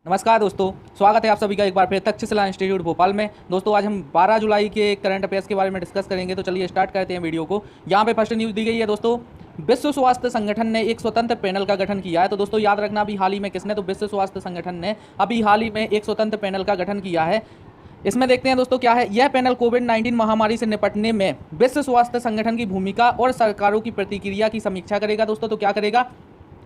नमस्कार दोस्तों, स्वागत है आप सभी का एक बार फिर तक्षशिला इंस्टीट्यूट भोपाल में। दोस्तों आज हम 12 जुलाई के करंट अफेयर्स के बारे में डिस्कस करेंगे, तो चलिए स्टार्ट करते हैं वीडियो को। यहाँ पे फर्स्ट न्यूज़ दी गई है दोस्तों, विश्व स्वास्थ्य संगठन ने एक स्वतंत्र पैनल का गठन किया है। तो दोस्तों याद रखना अभी हाल ही में किसने, तो विश्व स्वास्थ्य संगठन ने अभी हाल ही में एक स्वतंत्र पैनल का गठन किया है। इसमें देखते हैं दोस्तों क्या है। यह पैनल कोविड-19 महामारी से निपटने में विश्व स्वास्थ्य संगठन की भूमिका और सरकारों की प्रतिक्रिया की समीक्षा करेगा। दोस्तों तो क्या करेगा,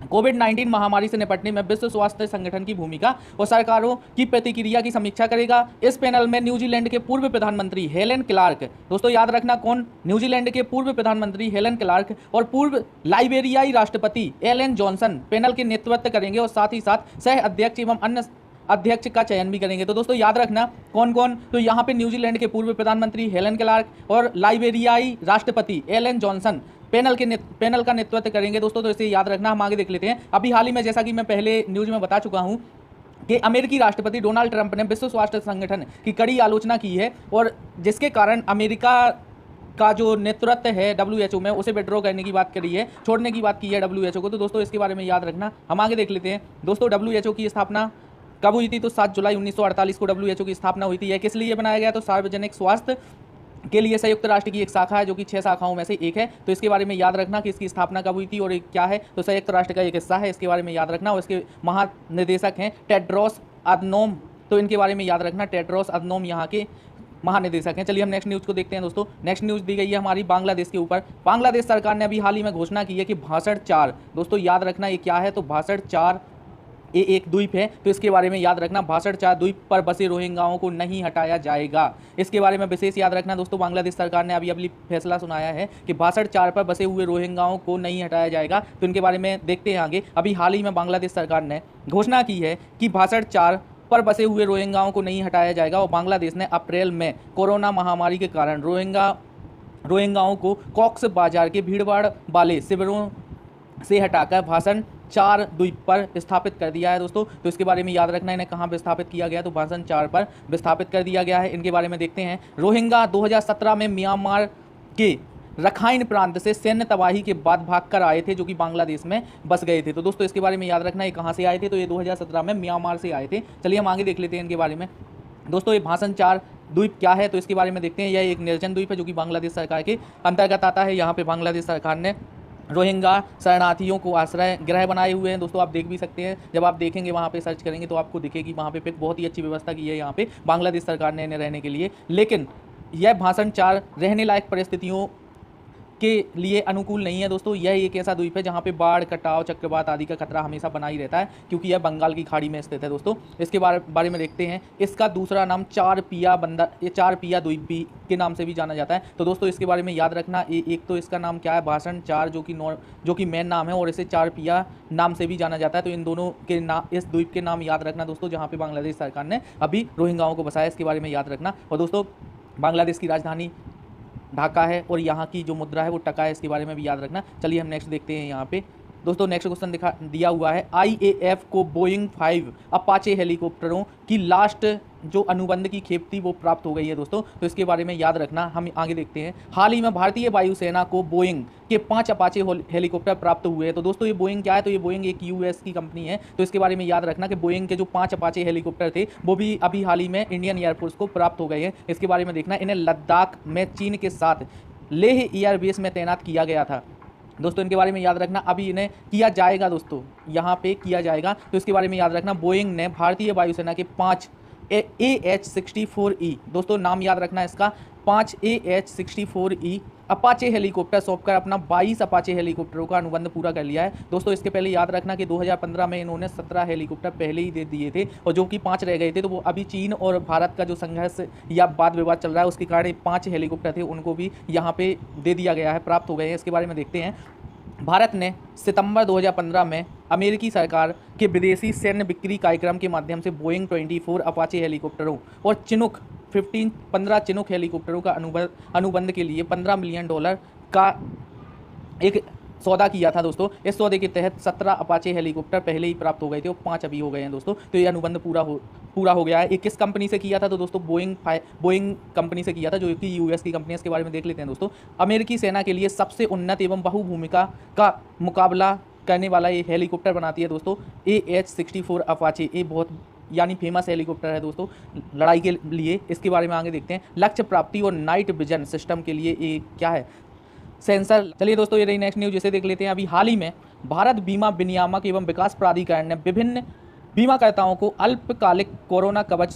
कोविड-19 महामारी से निपटने में विश्व स्वास्थ्य संगठन की भूमिका और सरकारों की प्रतिक्रिया की समीक्षा करेगा। इस पैनल में न्यूजीलैंड के पूर्व प्रधानमंत्री हेलेन क्लार्क, दोस्तों याद रखना कौन, न्यूजीलैंड के पूर्व प्रधानमंत्री हेलेन क्लार्क और पूर्व लाइबेरियाई राष्ट्रपति एलन जॉनसन पैनल के नेतृत्व करेंगे और साथ ही साथ सह अध्यक्ष एवं अन्य अध्यक्ष का चयन भी करेंगे। तो दोस्तों याद रखना कौन कौन, तो यहाँ पे न्यूजीलैंड के पूर्व प्रधानमंत्री हेलेन क्लार्क और लाइबेरियाई राष्ट्रपति एलन जॉनसन पैनल का नेतृत्व करेंगे। दोस्तों तो इसे याद रखना। हम आगे देख लेते हैं। अभी हाल ही में, जैसा कि मैं पहले न्यूज़ में बता चुका हूं, कि अमेरिकी राष्ट्रपति डोनाल्ड ट्रंप ने विश्व स्वास्थ्य संगठन की कड़ी आलोचना की है और जिसके कारण अमेरिका का जो नेतृत्व है WHO में उसे विड्रॉ करने की बात करी है, छोड़ने की बात की है WHO को। तो दोस्तों इसके बारे में याद रखना। हम आगे देख लेते हैं। दोस्तों WHO की स्थापना कब हुई थी, तो 7 जुलाई 1948 को WHO की स्थापना हुई थी। यह किस लिए बनाया गया, तो सार्वजनिक स्वास्थ्य के लिए संयुक्त राष्ट्र की एक शाखा है जो कि 6 शाखाओं में से एक है। तो इसके बारे में याद रखना कि इसकी स्थापना कब हुई थी और क्या है, तो संयुक्त राष्ट्र का एक हिस्सा है। इसके बारे में याद रखना। और इसके महानिदेशक हैं टेड्रोस अधनोम, तो इनके बारे में याद रखना। टेड्रोस अधनोम यहाँ के महानिदेशक हैं। चलिए हम नेक्स्ट न्यूज़ को देखते हैं। दोस्तों नेक्स्ट न्यूज़ दी गई है हमारी बांग्लादेश के ऊपर। बांग्लादेश सरकार ने अभी हाल ही में घोषणा की है कि भाषण 4, दोस्तों याद रखना ये क्या है, तो भाषण 4 ये एक द्वीप है, तो इसके बारे में याद रखना। भाषण 4 द्वीप पर बसे रोहिंग्याओं को नहीं हटाया जाएगा। इसके बारे में विशेष याद रखना। दोस्तों बांग्लादेश सरकार ने अभी फैसला सुनाया है कि भाषण 4 पर बसे हुए रोहिंग्याओं को नहीं हटाया जाएगा। तो इनके बारे में देखते हैं आगे। अभी हाल ही में बांग्लादेश सरकार ने घोषणा की है कि भाषण 4 पर बसे हुए रोहिंग्याओं को नहीं हटाया जाएगा। और बांग्लादेश ने अप्रैल में कोरोना महामारी के कारण रोहिंग्याओं को कॉक्स बाजार के भीड़भाड़ वाले शिविरों से हटाकर भाषण 4 द्वीप पर स्थापित कर दिया है। दोस्तों तो इसके बारे में याद रखना, इन्हें कहाँ विस्थापित किया गया, तो भाषण 4 पर विस्थापित कर दिया गया है। इनके बारे में देखते हैं। रोहिंग्या 2017 में म्यांमार के रखाइन प्रांत से सैन्य तबाही के बाद भागकर आए थे, जो कि बांग्लादेश में बस गए थे। तो दोस्तों इसके बारे में याद रखना, ये कहाँ से आए थे, तो ये 2017 में म्यांमार से आए थे। चलिए हम आगे देख लेते हैं इनके बारे में। दोस्तों ये भाषण 4 द्वीप क्या है, तो इसके बारे में देखते हैं। यह एक निर्जन द्वीप है जो कि बांग्लादेश सरकार के अंतर्गत आता है। यहाँ पे बांग्लादेश सरकार ने रोहिंग्या शरणार्थियों को आश्रय गृह बनाए हुए हैं। दोस्तों आप देख भी सकते हैं, जब आप देखेंगे वहाँ पे सर्च करेंगे तो आपको दिखेगी वहाँ पे बहुत ही अच्छी व्यवस्था की है यहाँ पे बांग्लादेश सरकार ने इन्हें रहने के लिए। लेकिन यह भाषण 4 रहने लायक परिस्थितियों के लिए अनुकूल नहीं है। दोस्तों यह एक ऐसा द्वीप है जहाँ पे बाढ़, कटाव, चक्रवात आदि का खतरा हमेशा बना ही रहता है, क्योंकि यह बंगाल की खाड़ी में स्थित है। दोस्तों इसके बारे में देखते हैं। इसका दूसरा नाम चार पिया बंदर, ये चार पिया द्वीप भी के नाम से भी जाना जाता है। तो दोस्तों इसके बारे में याद रखना। एक तो इसका नाम क्या है, भाषण 4, जो कि मेन नाम है, और इसे चार पिया नाम से भी जाना जाता है। तो इन दोनों के नाम, इस द्वीप के नाम याद रखना दोस्तों, जहाँ पे बांग्लादेश सरकार ने अभी रोहिंग्याओं को बसाया। इसके बारे में याद रखना। और दोस्तों बांग्लादेश की राजधानी ढाका है और यहाँ की जो मुद्रा है वो टका है। इसके बारे में भी याद रखना। चलिए हम नेक्स्ट देखते हैं। यहाँ पे दोस्तों नेक्स्ट क्वेश्चन दिया हुआ है, IAF को बोइंग 5 अपाचे हेलीकॉप्टरों की लास्ट जो अनुबंध की खेप थी वो प्राप्त हो गई है। दोस्तों तो इसके बारे में याद रखना। हम आगे देखते हैं। हाल ही में भारतीय वायुसेना को बोइंग के 5 अपाचे हेलीकॉप्टर प्राप्त हुए हैं। तो दोस्तों ये बोइंग क्या है, तो ये बोइंग एक US की कंपनी है। तो इसके बारे में याद रखना कि बोइंग के जो 5 अपाचे हेलीकॉप्टर थे वो भी अभी हाल ही में इंडियन एयरफोर्स को प्राप्त हो गए हैं। इसके बारे में देखना। इन्हें लद्दाख में चीन के साथ लेह एयरबेस में तैनात किया गया था। दोस्तों इनके बारे में याद रखना। अभी इन्हें किया जाएगा, दोस्तों यहाँ पे किया जाएगा। तो इसके बारे में याद रखना। बोइंग ने भारतीय वायुसेना के 5 AH-64E, दोस्तों नाम याद रखना इसका, 5 AH-64E अपाचे हेलीकॉप्टर सौंपकर अपना 22 अपाचे हेलीकॉप्टरों का अनुबंध पूरा कर लिया है। दोस्तों इसके पहले याद रखना कि 2015 में इन्होंने 17 हेलीकॉप्टर पहले ही दे दिए थे, और जो कि 5 रह गए थे। तो वो अभी चीन और भारत का जो संघर्ष या वाद विवाद चल रहा है उसके कारण 5 हेलीकॉप्टर थे, उनको भी यहाँ पे दे दिया गया है, प्राप्त हो गए हैं। इसके बारे में देखते हैं। भारत ने सितंबर 2015 में अमेरिकी सरकार के विदेशी सैन्य बिक्री कार्यक्रम के माध्यम से बोइंग 24 अपाचे हेलीकॉप्टरों और चिनूक 15 चिनूक हेलीकॉप्टरों का अनुबंध के लिए $15 मिलियन का एक सौदा किया था। दोस्तों इस सौदे के तहत 17 अपाचे हेलीकॉप्टर पहले ही प्राप्त हो गए थे और 5 अभी हो गए हैं। दोस्तों तो ये अनुबंध पूरा हो गया है। ये किस कंपनी से किया था, तो दोस्तों बोइंग कंपनी से किया था, जो कि US की कंपनी है। इसके बारे में देख लेते हैं। दोस्तों अमेरिकी सेना के लिए सबसे उन्नत एवं बहुभूमिका का मुकाबला करने वाला ये हेलीकॉप्टर बनाती है। दोस्तों AH-64 अपाचे, ये बहुत यानी फेमस हेलीकॉप्टर है दोस्तों लड़ाई के लिए, इसके बारे में आगे देखते हैं। लक्ष्य प्राप्ति और नाइट विजन सिस्टम के लिए ये क्या है, सेंसर। चलिए दोस्तों ये रही नेक्स्ट न्यूज, जिसे देख लेते हैं। अभी हाल ही में भारत बीमा विनियामक एवं विकास प्राधिकरण ने विभिन्न बीमाकर्ताओं को अल्पकालिक कोरोना कवच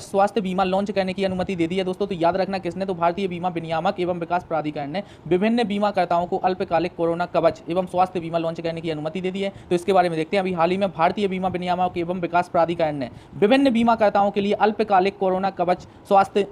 स्वास्थ्य बीमा लॉन्च करने की अनुमति दे दी है दोस्तों। तो याद रखना किसने, तो भारतीय बीमा विनियामक एवं विकास प्राधिकरण ने विभिन्न बीमाकर्ताओं को अल्पकालिक कोरोना कवच एवं स्वास्थ्य बीमा लॉन्च करने की अनुमति दे दी है। तो इसके बारे में देखते हैं। अभी हाल ही में भारतीय बीमा विनियामक एवं विकास प्राधिकरण ने विभिन्न बीमाकर्ताओं के लिए अल्पकालिक कोरोना कवच स्वास्थ्य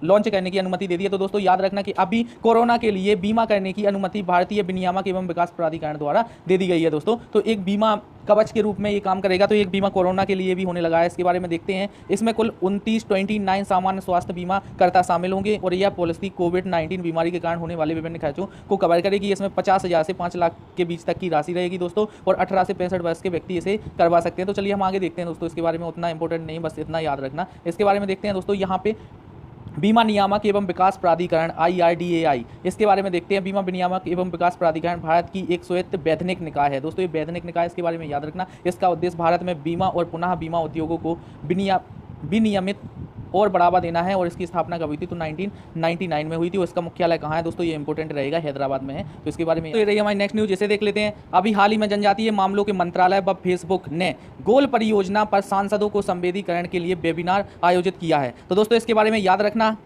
लॉन्च करने की अनुमति दे दी है। तो दोस्तों याद रखना कि अभी कोरोना के लिए बीमा करने की अनुमति भारतीय विनियामक एवं विकास प्राधिकरण द्वारा दे दी गई है दोस्तों। तो एक बीमा कवच के रूप में ये काम करेगा, तो एक बीमा कोरोना के लिए भी होने लगा है। इसके बारे में देखते हैं। इसमें कुल 29 सामान्य स्वास्थ्य बीमा कर्ता शामिल होंगे और यह पॉलिसी कोविड-19 बीमारी के कारण होने वाले विभिन्न खर्चों को कवर करेगी। इसमें 50,000 से 5 लाख के बीच तक की राशि रहेगी दोस्तों, और 18 से 65 वर्ष के व्यक्ति इसे करवा सकते हैं। तो चलिए हम आगे देखते हैं दोस्तों। इसके बारे में उतना इंपॉर्टेंट नहीं, बस इतना याद रखना। इसके बारे में देखते हैं दोस्तों। यहाँ पे बीमा नियामक एवं विकास प्राधिकरण IRDAI, इसके बारे में देखते हैं। बीमा विनियामक एवं विकास प्राधिकरण भारत की एक स्वायत्त वैधानिक निकाय है दोस्तों। ये वैधानिक निकाय, इसके बारे में याद रखना। इसका उद्देश्य भारत में बीमा और पुनः बीमा उद्योगों को विनियमित और बढ़ावा देना है। और इसकी स्थापना कब हुई थी, तो 1999 में हुई थी। और इसका मुख्यालय कहाँ है दोस्तों, ये इंपॉर्टेंट रहेगा, हैदराबाद में है। तो इसके बारे में तो ये रही हमारी नेक्स्ट न्यूज, इसे देख लेते हैं। अभी हाल ही में जनजातीय मामलों के मंत्रालय व फेसबुक ने गोल परियोजना पर सांसदों को संवेदीकरण के लिए वेबिनार आयोजित किया है। तो दोस्तों इसके बारे में याद रखना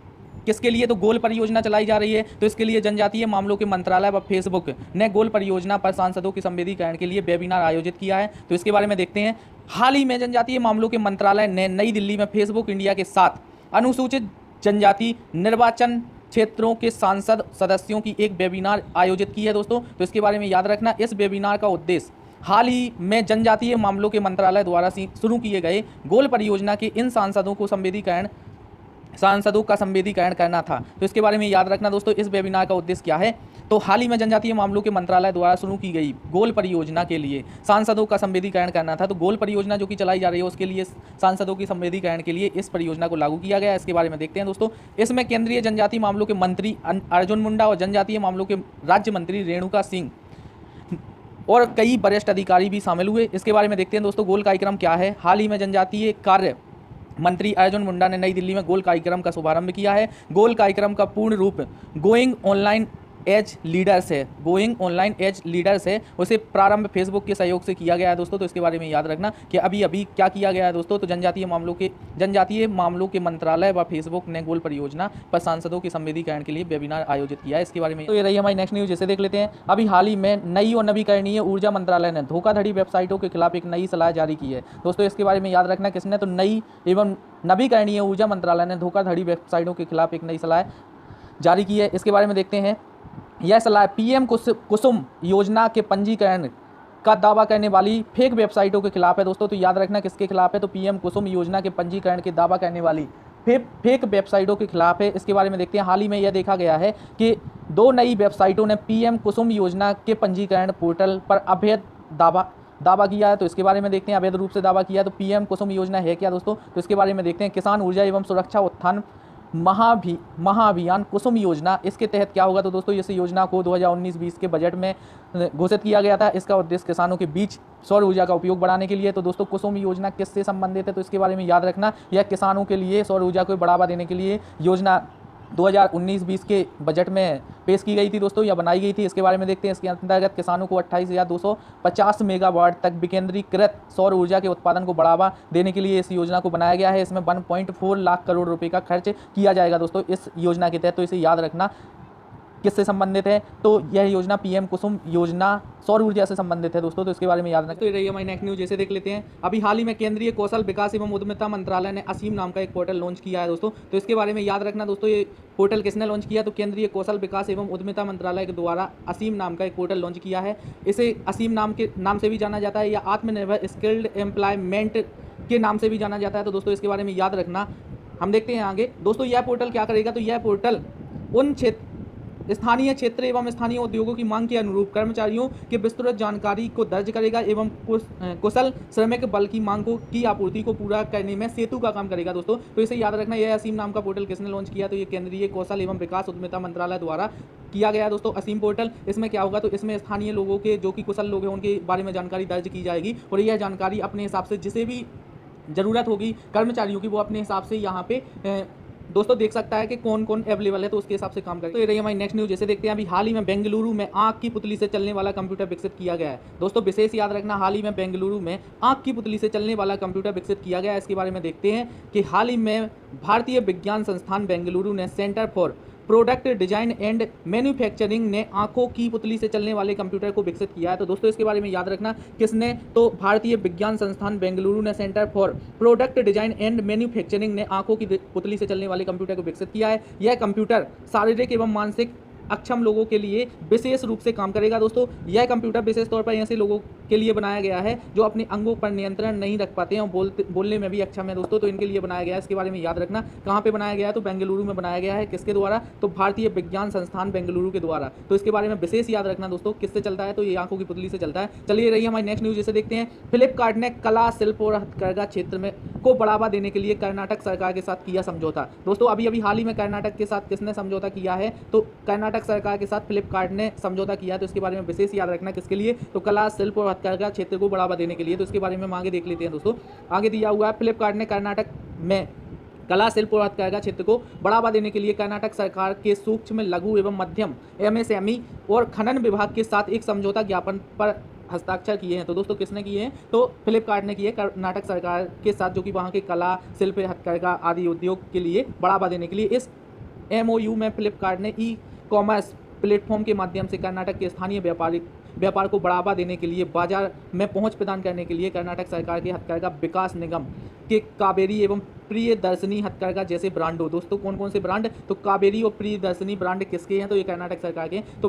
किसके लिए, तो गोल परियोजना चलाई जा रही है। तो इसके लिए जनजातीय मामलों के मंत्रालय व फेसबुक ने गोल परियोजना पर सांसदों के संवेदीकरण के लिए वेबिनार आयोजित किया है। तो इसके बारे में देखते हैं। हाल ही में जनजातीय मामलों के मंत्रालय ने नई दिल्ली में फेसबुक इंडिया के साथ अनुसूचित जनजाति निर्वाचन क्षेत्रों के सांसद सदस्यों की एक वेबिनार आयोजित की है दोस्तों। तो इसके बारे में याद रखना। इस वेबिनार का उद्देश्य हाल ही में जनजातीय मामलों के मंत्रालय द्वारा शुरू किए गए गोल परियोजना के इन सांसदों का संवेदीकरण करना था। तो इसके बारे में याद रखना दोस्तों। इस वेबिनार का उद्देश्य क्या है, तो हाल ही में जनजातीय मामलों के मंत्रालय द्वारा शुरू की गई गोल परियोजना के लिए सांसदों का संवेदीकरण करना था। तो गोल परियोजना जो कि चलाई जा रही है उसके लिए सांसदों की संवेदीकरण के लिए इस परियोजना को लागू किया गया है। इसके बारे में देखते हैं दोस्तों। इसमें केंद्रीय जनजातीय मामलों के मंत्री अर्जुन मुंडा और जनजातीय मामलों के राज्य मंत्री रेणुका सिंह और कई वरिष्ठ अधिकारी भी शामिल हुए। इसके बारे में देखते हैं दोस्तों। गोल कार्यक्रम क्या है, हाल ही में जनजातीय कार्य मंत्री अर्जुन मुंडा ने नई दिल्ली में गोल कार्यक्रम का शुभारंभ किया है। गोल कार्यक्रम का पूर्ण रूप गोइंग ऑनलाइन एज लीडर्स है। उसे प्रारंभ फेसबुक के सहयोग से किया गया है दोस्तों। तो इसके बारे में याद रखना कि अभी क्या किया गया है दोस्तों, तो जनजातीय मामलों के मंत्रालय व फेसबुक ने गोल परियोजना पर सांसदों के संवेदीकरण के लिए वेबिनार आयोजित किया है। इसके बारे में तो ये रही हमारी नेक्स्ट न्यूज, जिसे देख लेते हैं। अभी हाल ही में नई और नवीकरणीय ऊर्जा मंत्रालय ने धोखाधड़ी वेबसाइटों के खिलाफ एक नई सलाह जारी की है दोस्तों। इसके बारे में याद रखना किसने, तो नई एवं नवीकरणीय ऊर्जा मंत्रालय ने धोखाधड़ी वेबसाइटों के खिलाफ एक नई सलाह जारी की है। इसके बारे में देखते हैं। यह सलाह पीएम कुसुम योजना के पंजीकरण का दावा करने वाली फेक वेबसाइटों के खिलाफ है दोस्तों। तो याद रखना किसके खिलाफ है, तो पीएम कुसुम योजना के पंजीकरण के दावा करने वाली फेक वेबसाइटों के खिलाफ है। इसके बारे में देखते हैं। हाल ही में यह देखा गया है कि 2 नई वेबसाइटों ने पीएम कुसुम योजना के पंजीकरण पोर्टल पर अवैध दावा किया है। तो इसके बारे में देखते हैं। अवैध रूप से दावा किया है। तो पीएम कुसुम योजना है क्या दोस्तों, तो इसके बारे में देखते हैं। किसान ऊर्जा एवं सुरक्षा उत्थान महाअभियान कुसुम योजना, इसके तहत क्या होगा, तो दोस्तों इस योजना को 2019-20 के बजट में घोषित किया गया था। इसका उद्देश्य किसानों के बीच सौर ऊर्जा का उपयोग बढ़ाने के लिए। तो दोस्तों कुसुम योजना किससे संबंधित है, तो इसके बारे में याद रखना। यह किसानों के लिए सौर ऊर्जा को बढ़ावा देने के लिए योजना 2019-20 के बजट में पेश की गई थी दोस्तों, या बनाई गई थी। इसके बारे में देखते हैं। इसके अंतर्गत किसानों को 28,250 मेगावाट तक विकेंद्रीकृत सौर ऊर्जा के उत्पादन को बढ़ावा देने के लिए इस योजना को बनाया गया है। इसमें 1.4 लाख करोड़ रुपए का खर्च किया जाएगा दोस्तों इस योजना के तहत। तो इसे याद रखना किससे संबंधित है, तो यह योजना पीएम कुसुम योजना सौर ऊर्जा से संबंधित है दोस्तों। तो इसके बारे में याद रखना। तो ये रही हमारी नेक्स्ट न्यूज, जैसे देख लेते हैं। अभी हाल ही में केंद्रीय कौशल विकास एवं उद्यमिता मंत्रालय ने असीम नाम का एक पोर्टल लॉन्च किया है दोस्तों। तो इसके बारे में याद रखना दोस्तों। ये पोर्टल किसने लॉन्च किया, तो केंद्रीय कौशल विकास एवं उद्यमिता मंत्रालय के द्वारा असीम नाम का एक पोर्टल लॉन्च किया है। इसे असीम नाम से भी जाना जाता है, या आत्मनिर्भर स्किल्ड एम्प्लॉयमेंट के नाम से भी जाना जाता है। तो दोस्तों इसके बारे में याद रखना। हम देखते हैं आगे दोस्तों। यह पोर्टल क्या करेगा, तो यह पोर्टल उन स्थानीय क्षेत्र एवं स्थानीय उद्योगों की मांग के अनुरूप कर्मचारियों की विस्तृत जानकारी को दर्ज करेगा एवं कुशल श्रमिक बल की मांग की आपूर्ति को पूरा करने में सेतु का काम करेगा दोस्तों। तो इसे याद रखना। यह असीम नाम का पोर्टल किसने लॉन्च किया, तो ये केंद्रीय कौशल एवं विकास उद्यमिता मंत्रालय द्वारा किया गया है दोस्तों असीम पोर्टल। इसमें क्या होगा, तो इसमें स्थानीय लोगों के जो कि कुशल लोग हैं उनके बारे में जानकारी दर्ज की जाएगी और यह जानकारी अपने हिसाब से जिसे भी ज़रूरत होगी कर्मचारियों की वो अपने हिसाब से यहाँ पे दोस्तों देख सकता है कि कौन कौन अवेलेबल है, तो उसके हिसाब से काम करें। तो ये रही हमारी नेक्स्ट न्यूज़। जैसे देखते हैं अभी हाल ही में बेंगलुरु में आंख की पुतली से चलने वाला कंप्यूटर विकसित किया गया है। दोस्तों विशेष याद रखना, हाल ही में बेंगलुरु में आंख की पुतली से चलने वाला कंप्यूटर विकसित किया गया है। इसके बारे में देखते हैं कि हाल ही में भारतीय विज्ञान संस्थान बेंगलुरु ने centre for product design and manufacturing ने आंखों की पुतली से चलने वाले कंप्यूटर को विकसित किया है। तो दोस्तों इसके बारे में याद रखना किसने, तो भारतीय विज्ञान संस्थान बेंगलुरु ने centre for product design and manufacturing ने आंखों की पुतली से चलने वाले कंप्यूटर को विकसित किया है। यह कंप्यूटर शारीरिक एवं मानसिक अक्षम लोगों के लिए विशेष रूप से काम करेगा। दोस्तों यह कंप्यूटर विशेष तौर पर ऐसे लोगों के लिए बनाया गया है जो अपने अंगों पर नियंत्रण नहीं रख पाते हैं और बोलने में भी अक्षम है दोस्तों, तो इनके लिए बनाया गया है। इसके बारे में याद रखना कहाँ पे बनाया गया है, तो बेंगलुरु में बनाया गया है। किसके द्वारा, तो भारतीय विज्ञान संस्थान बेंगलुरु के द्वारा। तो इसके बारे में विशेष याद रखना दोस्तों, किससे चलता है, तो ये आंखों की पुतली से चलता है। चलिए रही हमारी नेक्स्ट न्यूज़। जैसे देखते हैं फ्लिपकार्ट ने कला शिल्प और हथकरघा क्षेत्र में को बढ़ावा देने के लिए कर्नाटक सरकार के साथ किया समझौता। दोस्तों अभी हाल ही में कर्नाटक के साथ किसने समझौता किया है, तो कर्नाटक सरकार के साथ फ्लिपकार्ट ने समझौता किया है। तो इसके बारे में विशेष याद रखना किसके लिए, तो कला शिल्प और हथकरघा क्षेत्र को बढ़ावा देने के लिए। तो इसके बारे में हम आगे देख लेते हैं दोस्तों। आगे दिया हुआ है फ्लिपकार्ट ने कर्नाटक में कला शिल्प और हथकरघा क्षेत्र को बढ़ावा देने के लिए कर्नाटक सरकार के सूक्ष्म लघु एवं मध्यम MSME और खनन विभाग के साथ एक समझौता ज्ञापन पर हस्ताक्षर किए हैं। तो दोस्तों किसने किए हैं, तो फ्लिपकार्ट ने किए कर्नाटक सरकार के साथ, जो कि वहाँ के कला शिल्प हथकरघा आदि उद्योग के लिए बढ़ावा देने के लिए। इस MOU में फ्लिपकार्ट ने ई-कॉमर्स प्लेटफॉर्म के माध्यम से कर्नाटक के स्थानीय व्यापार को बढ़ावा देने के लिए बाजार में पहुंच प्रदान करने के लिए कर्नाटक सरकार के हथकरघा विकास निगम के कावेरी एवं प्रियदर्शनी हथकरघा जैसे ब्रांडों। दोस्तों कौन कौन से ब्रांड, तो कावेरी और प्रियदर्शनी ब्रांड किसके हैं, तो ये कर्नाटक सरकार के। तो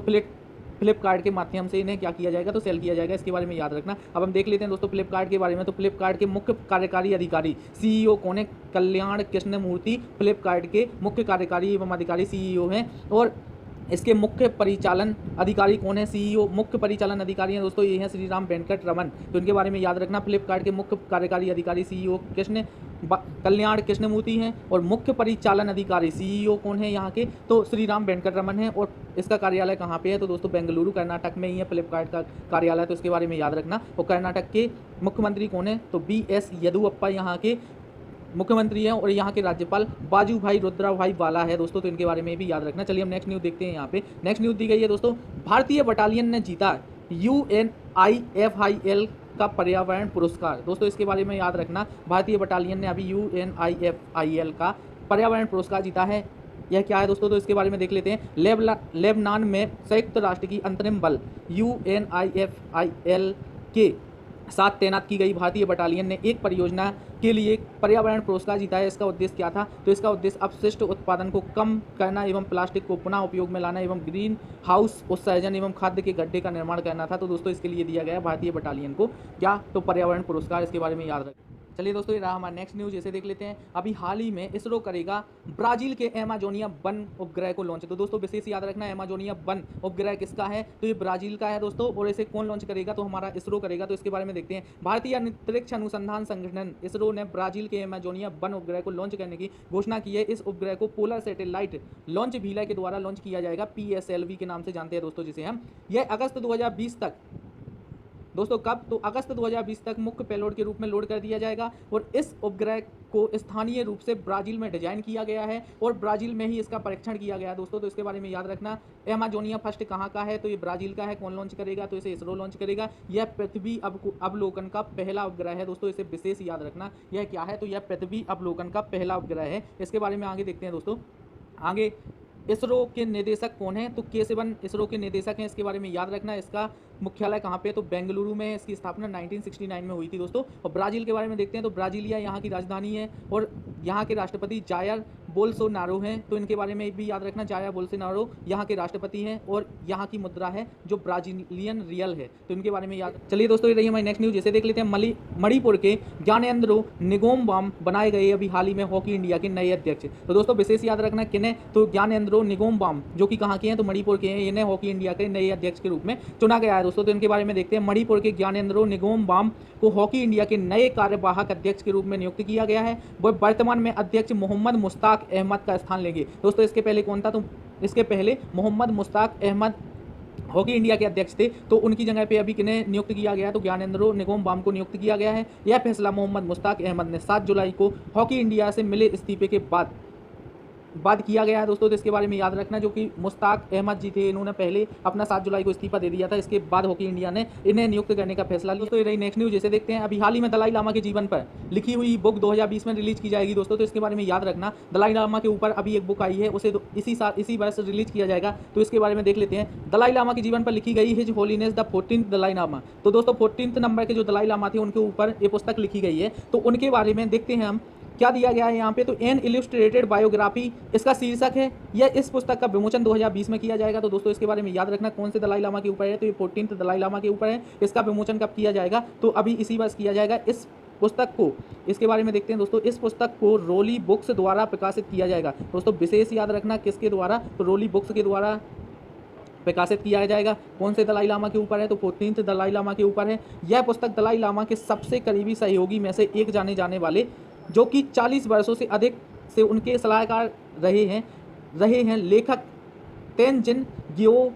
फ्लिपकार्ट के माध्यम से इन्हें क्या किया जाएगा, तो सेल किया जाएगा। इसके बारे में याद रखना। अब हम देख लेते हैं दोस्तों फ्लिपकार्ट के बारे में। तो फ्लिपकार्ट के मुख्य कार्यकारी अधिकारी CEO कौन है, कल्याण कृष्णमूर्ति फ्लिपकार्ट के मुख्य कार्यकारी एवं अधिकारी CEO हैं। और इसके मुख्य परिचालन अधिकारी कौन है, CEO मुख्य परिचालन अधिकारी हैं दोस्तों, ये हैं श्रीराम वेंकट रमन। तो इनके बारे में याद रखना। फ्लिपकार्ट के मुख्य कार्यकारी अधिकारी CEO कल्याण कृष्णमूर्ति हैं और मुख्य परिचालन अधिकारी CEO कौन है यहाँ के, तो श्रीराम वेंकट रमन है। और इसका कार्यालय कहाँ पे है, तो दोस्तों बेंगलुरु कर्नाटक में ही है फ्लिपकार्ट का कार्यालय। तो इसके बारे में याद रखना। और कर्नाटक के मुख्यमंत्री कौन है, तो BS येदियुरप्पा यहाँ के मुख्यमंत्री हैं और यहाँ के राज्यपाल बाजूभाई रुद्राभाई वाला है दोस्तों। तो इनके बारे में भी याद रखना। चलिए हम नेक्स्ट न्यूज़ देखते हैं। यहाँ पे नेक्स्ट न्यूज़ दी गई है दोस्तों, भारतीय बटालियन ने जीता UNIFIL का पर्यावरण पुरस्कार। दोस्तों इसके बारे में याद रखना, भारतीय बटालियन ने अभी UNIFIL का पर्यावरण पुरस्कार जीता है। यह क्या है दोस्तों, तो इसके बारे में देख लेते हैं। लेबनान में संयुक्त राष्ट्र की अंतरिम बल UNIFIL के साथ तैनात की गई भारतीय बटालियन ने एक परियोजना के लिए पर्यावरण पुरस्कार जीता है। इसका उद्देश्य क्या था, तो इसका उद्देश्य अपशिष्ट उत्पादन को कम करना एवं प्लास्टिक को पुनः उपयोग में लाना एवं ग्रीन हाउस उत्सर्जन एवं खाद्य के गड्ढे का निर्माण करना था। तो दोस्तों इसके लिए दिया गया भारतीय बटालियन को क्या, तो पर्यावरण पुरस्कार। इसके बारे में याद रखें। चलिए दोस्तों ये रहा हमारा नेक्स्ट न्यूज़। जैसे देख लेते हैं अभी हाल ही में इसरो करेगा ब्राजील के एमाजोनिया 1 उपग्रह को लॉन्च। तो दोस्तों विशेष याद रखना, एमाजोनिया 1 उपग्रह किसका है, तो ये ब्राजील का है दोस्तों। और इसे कौन लॉन्च करेगा, तो हमारा इसरो करेगा। तो इसके बारे में देखते हैं। भारतीय अंतरिक्ष अनुसंधान संगठन इसरो ने ब्राजील के एमाजोनिया 1 उपग्रह को लॉन्च करने की घोषणा की है। इस उपग्रह को पोलर सैटेलाइट लॉन्च व्हीलर के द्वारा लॉन्च किया जाएगा, PSLV के नाम से जानते हैं दोस्तों जिसे हम। यह अगस्त 2020 तक दोस्तों कब, तो अगस्त 2020 तक मुख्य पेलोड के रूप में लोड कर दिया जाएगा। और इस उपग्रह को स्थानीय रूप से ब्राजील में डिजाइन किया गया है और ब्राजील में ही इसका परीक्षण किया गया है दोस्तों। तो इसके बारे में याद रखना। एमाजोनिया फर्स्ट कहाँ का है, तो ये ब्राजील का है। कौन लॉन्च करेगा, तो इसे इसरो लॉन्च करेगा। यह पृथ्वी अवलोकन का पहला उपग्रह है दोस्तों, इसे विशेष याद रखना। यह क्या है, तो यह पृथ्वी अवलोकन का पहला उपग्रह है। इसके बारे में आगे देखते हैं दोस्तों। आगे इसरो के निदेशक कौन है, तो के सिवन इसरो के निदेशक हैं। इसके बारे में याद रखना। इसका मुख्यालय कहाँ पे है, तो बेंगलुरु में है। इसकी स्थापना 1969 में हुई थी दोस्तों। और ब्राजील के बारे में देखते हैं, तो ब्राजीलिया यहाँ की राजधानी है और यहाँ के राष्ट्रपति जायर बोल्सोनारो हैं। तो इनके बारे में भी याद रखना, जायर बोल्सोनारो यहाँ के राष्ट्रपति हैं और यहाँ की मुद्रा है जो ब्राजीलियन रियल है। तो इनके बारे में याद। चलिए दोस्तों ये रही हमारी नेक्स्ट न्यूज़। जैसे देख लेते हैं मणिपुर के ज्ञानेंद्रो निगोम्बाम बनाए गए अभी हाल ही में हॉकी इंडिया के नए अध्यक्ष। तो दोस्तों विशेष याद रखना किन्हें, तो ज्ञानेंद्रो निगोम्बाम जो कि कहाँ के हैं, तो मणिपुर के हैं। इन्हें हॉकी इंडिया के नए अध्यक्ष के रूप में चुना गया है दोस्तों। तो इनके बारे में देखते हैं। मणिपुर के ज्ञानेंद्रो निगोम्बाम को हॉकी इंडिया के नए कार्यवाहक अध्यक्ष के रूप में नियुक्त किया गया है। वह वर्तमान में अध्यक्ष मोहम्मद मुश्ताक अहमद का स्थान लेंगे दोस्तों। इसके पहले कौन था, तो इसके पहले मोहम्मद मुश्ताक अहमद हॉकी इंडिया के अध्यक्ष थे, तो उनकी जगह पे अभी किन्हें नियुक्त किया गया है, तो ज्ञानेंद्रो निंगोमबाम को नियुक्त किया गया है। यह फैसला मोहम्मद मुश्ताक अहमद ने 7 जुलाई को हॉकी इंडिया से मिले इस्तीफे के बाद किया गया है दोस्तों। तो इसके बारे में याद रखना, जो कि मुश्ताक अहमद जी थे, इन्होंने पहले अपना 7 जुलाई को इस्तीफा दे दिया था। इसके बाद हॉकी इंडिया ने इन्हें नियुक्त करने का फैसला लिया। दोस्तों ये रही नेक्स्ट न्यूज़, जैसे देखते हैं अभी हाल ही में दलाई लामा के जीवन पर लिखी हुई बुक 2020 में रिलीज की जाएगी दोस्तों। तो इसके बारे में याद रखना, दलाई लामा के ऊपर अभी एक बुक आई है, उसे इसी वर्ष रिलीज किया जाएगा। तो इसके बारे में देख लेते हैं। दलाई लामा के जीवन पर लिखी गई his holiness the 14th Dalai Lama. तो दोस्तों 14th नंबर के जो दलाई लामा थे उनके ऊपर ये पुस्तक लिखी गई है। तो उनके बारे में देखते हैं हम क्या दिया गया है यहाँ पे। तो एन इलस्ट्रेटेड बायोग्राफी इसका शीर्षक है। यह इस पुस्तक का विमोचन 2020 में किया जाएगा। तो दोस्तों इसके बारे में याद रखना कौन से दलाई लामा के ऊपर है, तो ये 14th दलाई लामा के ऊपर है। इसका विमोचन कब किया जाएगा, तो अभी इसी वर्ष किया जाएगा। इस पुस्तक को, इसके बारे में देखते हैं दोस्तों, इस पुस्तक को रोली बुक्स द्वारा प्रकाशित किया जाएगा। दोस्तों विशेष याद रखना किसके द्वारा, तो रोली बुक्स के द्वारा प्रकाशित किया जाएगा। कौन से दलाई लामा के ऊपर है, तो 14th दलाई लामा के ऊपर है। यह पुस्तक दलाई लामा के सबसे करीबी सहयोगी में से एक जाने वाले, जो कि 40 वर्षों से अधिक से उनके सलाहकार रहे हैं लेखक तेनजिन गियो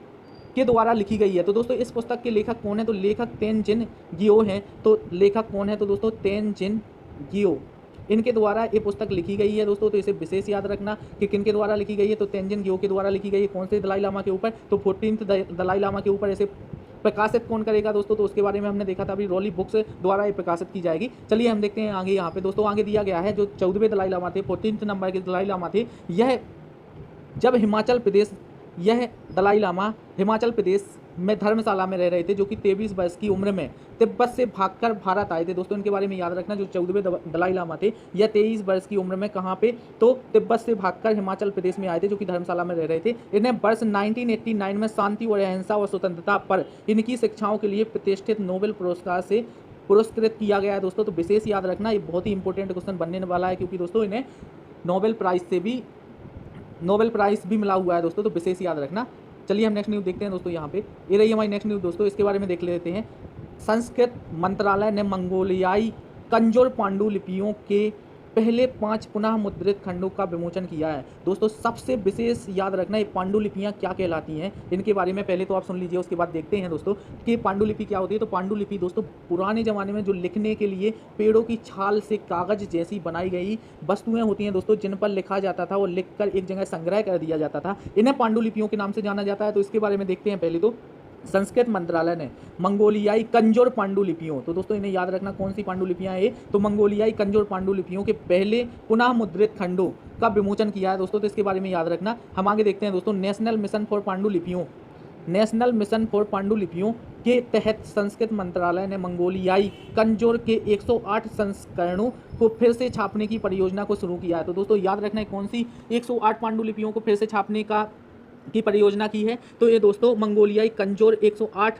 के द्वारा लिखी गई है। तो दोस्तों इस पुस्तक के लेखक कौन है, तो लेखक तेनजिन गियो हैं। तो लेखक कौन है, तो दोस्तों तेनजिन गियो, इनके द्वारा ये पुस्तक लिखी गई है दोस्तों। तो इसे विशेष याद रखना कि किन के द्वारा लिखी गई है, तो तेनजिन गियो के द्वारा लिखी गई है। कौन से दलाई लामा के ऊपर, तो 14th दलाई लामा के ऊपर। इसे प्रकाशित कौन करेगा दोस्तों, तो उसके बारे में हमने देखा था अभी, रोली बुक्स द्वारा ये प्रकाशित की जाएगी। चलिए हम देखते हैं आगे। यहाँ पे दोस्तों आगे दिया गया है जो 14वें दलाई लामा थे, 14th नंबर के दलाई लामा थे, यह जब यह दलाई लामा हिमाचल प्रदेश में धर्मशाला में रह रहे थे, जो कि 23 वर्ष की उम्र में तिब्बत से भागकर भारत आए थे। दोस्तों इनके बारे में याद रखना, जो 14वें दलाई लामा थे, यह 23 वर्ष की उम्र में कहाँ पे, तो तिब्बत से भागकर हिमाचल प्रदेश में आए थे, जो कि धर्मशाला में रह रहे थे। इन्हें वर्ष 1989 में शांति और अहिंसा और स्वतंत्रता पर इनकी शिक्षाओं के लिए प्रतिष्ठित नोबेल पुरस्कार से पुरस्कृत किया गया है दोस्तों। तो विशेष याद रखना, ये बहुत ही इंपॉर्टेंट क्वेश्चन बनने वाला है, क्योंकि दोस्तों इन्हें नोबेल प्राइज़ भी मिला हुआ है दोस्तों। तो विशेष याद रखना। चलिए हम नेक्स्ट न्यूज़ देखते हैं दोस्तों। यहाँ पे ये रही हमारी नेक्स्ट न्यूज़ दोस्तों, इसके बारे में देख लेते हैं। संस्कृत मंत्रालय ने मंगोलियाई कंजोर पांडुलिपियों के पहले 5 पुनः मुद्रित खंडों का विमोचन किया है दोस्तों। सबसे विशेष याद रखना, ये पांडुलिपियाँ क्या कहलाती हैं, इनके बारे में पहले तो आप सुन लीजिए, उसके बाद देखते हैं दोस्तों कि पांडुलिपि क्या होती है। तो पांडुलिपि दोस्तों पुराने ज़माने में जो लिखने के लिए पेड़ों की छाल से कागज़ जैसी बनाई गई वस्तुएं होती हैं दोस्तों, जिन पर लिखा जाता था और लिखकर एक जगह संग्रह कर दिया जाता था, इन्हें पांडुलिपियों के नाम से जाना जाता है। तो इसके बारे में देखते हैं पहले। तो संस्कृत मंत्रालय ने मंगोलियाई कंजोर पांडुलिपियों, तो दोस्तों इन्हें याद रखना कौन सी पांडुलिपियां हैं, तो मंगोलियाई कंजोर पांडुलिपियों के पहले पुनः मुद्रित खंडों का विमोचन किया है दोस्तों। तो इसके बारे में याद रखना। हम आगे देखते हैं दोस्तों। नेशनल मिशन फॉर पांडुलिपियों के तहत संस्कृत मंत्रालय ने मंगोलियाई कंजोर के 108 संस्करणों को फिर से छापने की परियोजना को शुरू किया है। तो दोस्तों याद रखना कौन सी 108 पांडुलिपियों को फिर से छापने की परियोजना की है, तो ये दोस्तों मंगोलियाई कंजोर 108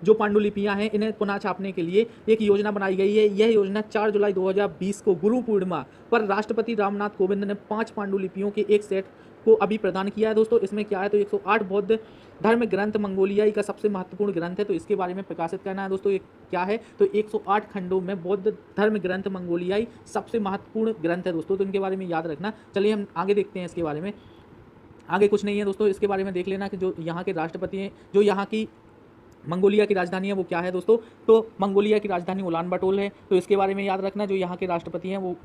जो पांडुलिपियां हैं, इन्हें पुनः छापने के लिए एक योजना बनाई गई है। यह योजना 4 जुलाई 2020 को गुरु पूर्णिमा पर राष्ट्रपति रामनाथ कोविंद ने 5 पांडुलिपियों के एक सेट को अभी प्रदान किया है दोस्तों। इसमें क्या है, तो 108 बौद्ध धर्म ग्रंथ मंगोलियाई का सबसे महत्वपूर्ण ग्रंथ है, तो इसके बारे में प्रकाशित करना है दोस्तों। ये क्या है, तो 108 खंडों में बौद्ध धर्म ग्रंथ मंगोलियाई सबसे महत्वपूर्ण ग्रंथ है दोस्तों। तो इनके बारे में याद रखना। चलिए हम आगे देखते हैं इसके बारे में। आगे कुछ नहीं है दोस्तों, इसके बारे में देख लेना कि जो यहाँ के राष्ट्रपति हैं, जो यहाँ की मंगोलिया की राजधानी है वो क्या है दोस्तों, तो मंगोलिया की राजधानी उलान बाटोर है। तो इसके बारे में याद रखना, जो यहाँ के राष्ट्रपति हैं वो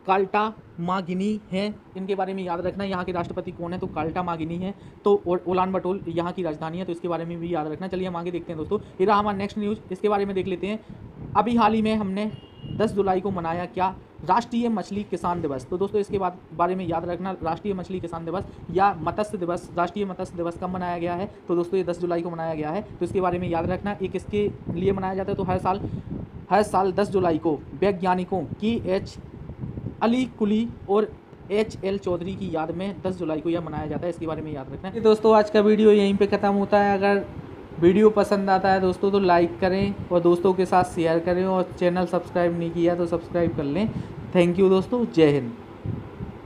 काल्टा मागिनी हैं, इनके बारे में याद रखना। यहाँ के राष्ट्रपति कौन है, तो काल्टा मागिनी है। तो उलान बाटोर यहाँ की राजधानी है, तो इसके बारे में भी याद रखना। चलिए हम आगे देखते हैं दोस्तों। ये रहा हमारा नेक्स्ट न्यूज़, इसके बारे में देख लेते हैं। अभी हाल ही में हमने 10 जुलाई को मनाया क्या, राष्ट्रीय मछली किसान दिवस। तो दोस्तों इसके बारे में याद रखना, राष्ट्रीय मछली किसान दिवस या मत्स्य दिवस, राष्ट्रीय मत्स्य दिवस कब मनाया गया है, तो दोस्तों ये 10 जुलाई को मनाया गया है। तो इसके बारे में याद रखना, ये किसके लिए मनाया जाता है, तो हर साल 10 जुलाई को वैज्ञानिकों की एच अली कुली और HL चौधरी की याद में 10 जुलाई को यह मनाया जाता है। इसके बारे में याद रखना। दोस्तों आज का वीडियो यहीं पे ख़त्म होता है। अगर वीडियो पसंद आता है दोस्तों तो लाइक करें और दोस्तों के साथ शेयर करें, और चैनल सब्सक्राइब नहीं किया तो सब्सक्राइब कर लें। थैंक यू दोस्तों, जय हिंद।